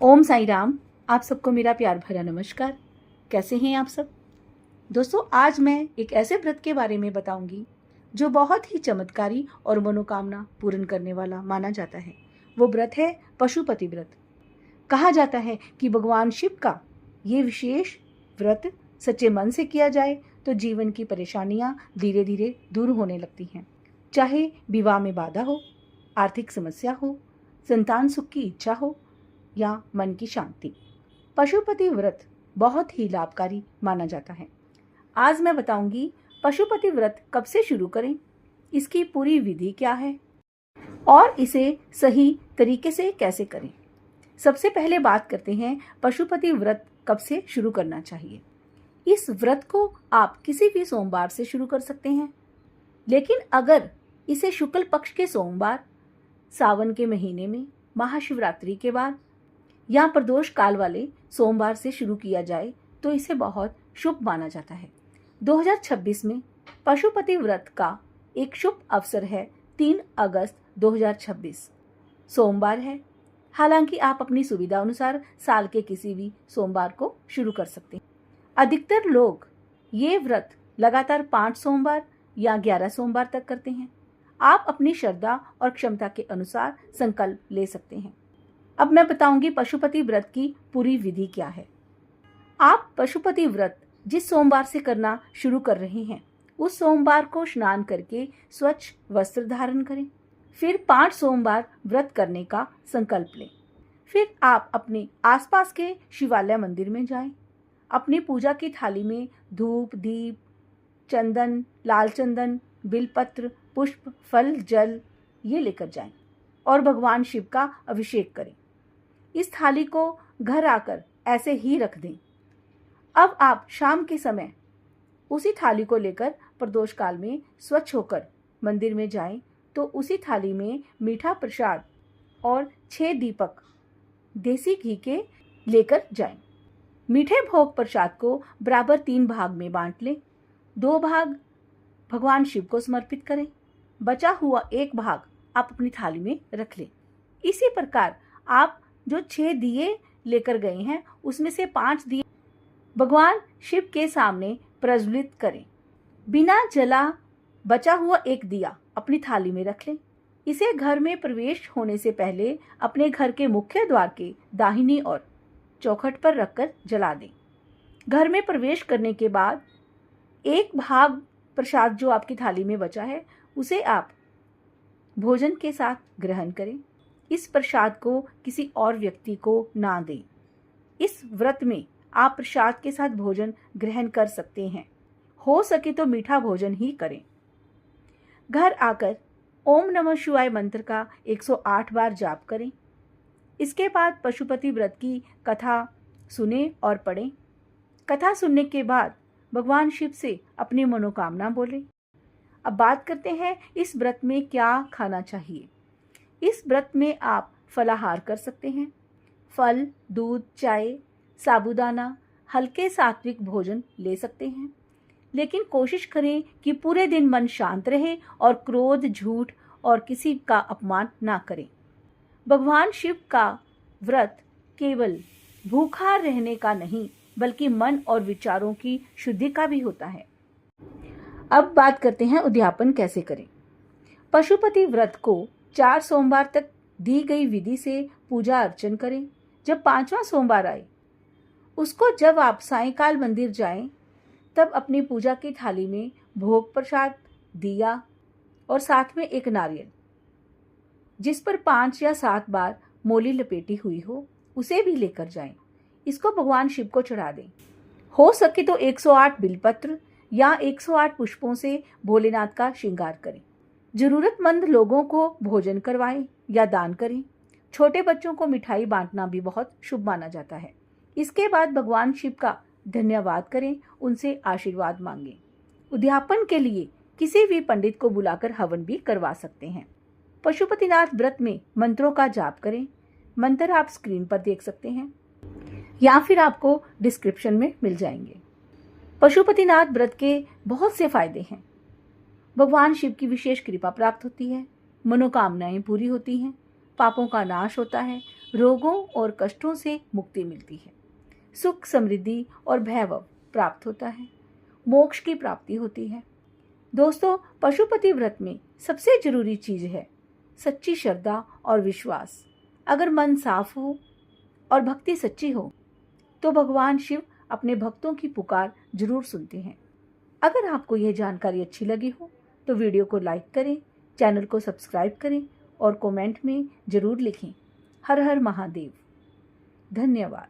ओम साई राम। आप सबको मेरा प्यार भरा नमस्कार। कैसे हैं आप सब दोस्तों? आज मैं एक ऐसे व्रत के बारे में बताऊंगी जो बहुत ही चमत्कारी और मनोकामना पूर्ण करने वाला माना जाता है। वो व्रत है पशुपति व्रत। कहा जाता है कि भगवान शिव का ये विशेष व्रत सच्चे मन से किया जाए तो जीवन की परेशानियां धीरे धीरे दूर होने लगती हैं। चाहे विवाह में बाधा हो, आर्थिक समस्या हो, संतान सुख की इच्छा हो या मन की शांति, पशुपति व्रत बहुत ही लाभकारी माना जाता है। आज मैं बताऊंगी पशुपति व्रत कब से शुरू करें, इसकी पूरी विधि क्या है और इसे सही तरीके से कैसे करें। सबसे पहले बात करते हैं पशुपति व्रत कब से शुरू करना चाहिए। इस व्रत को आप किसी भी सोमवार से शुरू कर सकते हैं, लेकिन अगर इसे शुक्ल पक्ष के सोमवार, सावन के महीने में, महाशिवरात्रि के बाद या प्रदोष काल वाले सोमवार से शुरू किया जाए तो इसे बहुत शुभ माना जाता है। 2026 में पशुपति व्रत का एक शुभ अवसर है 3 अगस्त 2026 सोमवार है। हालांकि आप अपनी सुविधा अनुसार साल के किसी भी सोमवार को शुरू कर सकते हैं। अधिकतर लोग ये व्रत लगातार 5 सोमवार या 11 सोमवार तक करते हैं। आप अपनी श्रद्धा और क्षमता के अनुसार संकल्प ले सकते हैं। अब मैं बताऊंगी पशुपति व्रत की पूरी विधि क्या है। आप पशुपति व्रत जिस सोमवार से करना शुरू कर रहे हैं उस सोमवार को स्नान करके स्वच्छ वस्त्र धारण करें। फिर 5 सोमवार व्रत करने का संकल्प लें। फिर आप अपने आसपास के शिवालय मंदिर में जाएं। अपनी पूजा की थाली में धूप, दीप, चंदन, लाल चंदन, बिलपत्र, पुष्प, फल, जल ये लेकर जाएं और भगवान शिव का अभिषेक करें। इस थाली को घर आकर ऐसे ही रख दें। अब आप शाम के समय उसी थाली को लेकर प्रदोष काल में स्वच्छ होकर मंदिर में जाएं तो उसी थाली में मीठा प्रसाद और 6 दीपक देसी घी के लेकर जाएं। मीठे भोग प्रसाद को बराबर 3 भाग में बांट लें। 2 भाग भगवान शिव को समर्पित करें। बचा हुआ 1 भाग आप अपनी थाली में रख लें। इसी प्रकार आप जो 6 दिए लेकर गए हैं उसमें से 5 दिए भगवान शिव के सामने प्रज्वलित करें। बिना जला बचा हुआ 1 दिया अपनी थाली में रख लें। इसे घर में प्रवेश होने से पहले अपने घर के मुख्य द्वार के दाहिनी ओर चौखट पर रखकर जला दें। घर में प्रवेश करने के बाद 1 भाग प्रसाद जो आपकी थाली में बचा है उसे आप भोजन के साथ ग्रहण करें। इस प्रसाद को किसी और व्यक्ति को ना दें। इस व्रत में आप प्रसाद के साथ भोजन ग्रहण कर सकते हैं। हो सके तो मीठा भोजन ही करें। घर आकर ओम नमः शिवाय मंत्र का 108 बार जाप करें। इसके बाद पशुपति व्रत की कथा सुने और पढ़ें। कथा सुनने के बाद भगवान शिव से अपनी मनोकामना बोलें। अब बात करते हैं इस व्रत में क्या खाना चाहिए। इस व्रत में आप फलाहार कर सकते हैं। फल, दूध, चाय, साबूदाना, हल्के सात्विक भोजन ले सकते हैं, लेकिन कोशिश करें कि पूरे दिन मन शांत रहे और क्रोध, झूठ और किसी का अपमान ना करें। भगवान शिव का व्रत केवल भूखा रहने का नहीं बल्कि मन और विचारों की शुद्धि का भी होता है। अब बात करते हैं उद्यापन कैसे करें। पशुपति व्रत को 4 सोमवार तक दी गई विधि से पूजा अर्चन करें। जब 5वां सोमवार आए उसको जब आप सायंकाल मंदिर जाएं तब अपनी पूजा की थाली में भोग प्रसाद, दिया और साथ में 1 नारियल जिस पर 5 या 7 बार मोली लपेटी हुई हो उसे भी लेकर जाएं। इसको भगवान शिव को चढ़ा दें। हो सके तो 108 बिलपत्र या 108 पुष्पों से भोलेनाथ का श्रृंगार करें। जरूरतमंद लोगों को भोजन करवाएं या दान करें। छोटे बच्चों को मिठाई बांटना भी बहुत शुभ माना जाता है। इसके बाद भगवान शिव का धन्यवाद करें, उनसे आशीर्वाद मांगें। उद्यापन के लिए किसी भी पंडित को बुलाकर हवन भी करवा सकते हैं। पशुपतिनाथ व्रत में मंत्रों का जाप करें। मंत्र आप स्क्रीन पर देख सकते हैं या फिर आपको डिस्क्रिप्शन में मिल जाएंगे। पशुपतिनाथ व्रत के बहुत से फायदे हैं। भगवान शिव की विशेष कृपा प्राप्त होती है, मनोकामनाएं पूरी होती हैं, पापों का नाश होता है, रोगों और कष्टों से मुक्ति मिलती है, सुख समृद्धि और वैभव प्राप्त होता है, मोक्ष की प्राप्ति होती है। दोस्तों, पशुपति व्रत में सबसे जरूरी चीज है सच्ची श्रद्धा और विश्वास। अगर मन साफ हो और भक्ति सच्ची हो तो भगवान शिव अपने भक्तों की पुकार जरूर सुनते हैं। अगर आपको यह जानकारी अच्छी लगी हो तो वीडियो को लाइक करें, चैनल को सब्सक्राइब करें और कमेंट में जरूर लिखें। हर हर महादेव। धन्यवाद।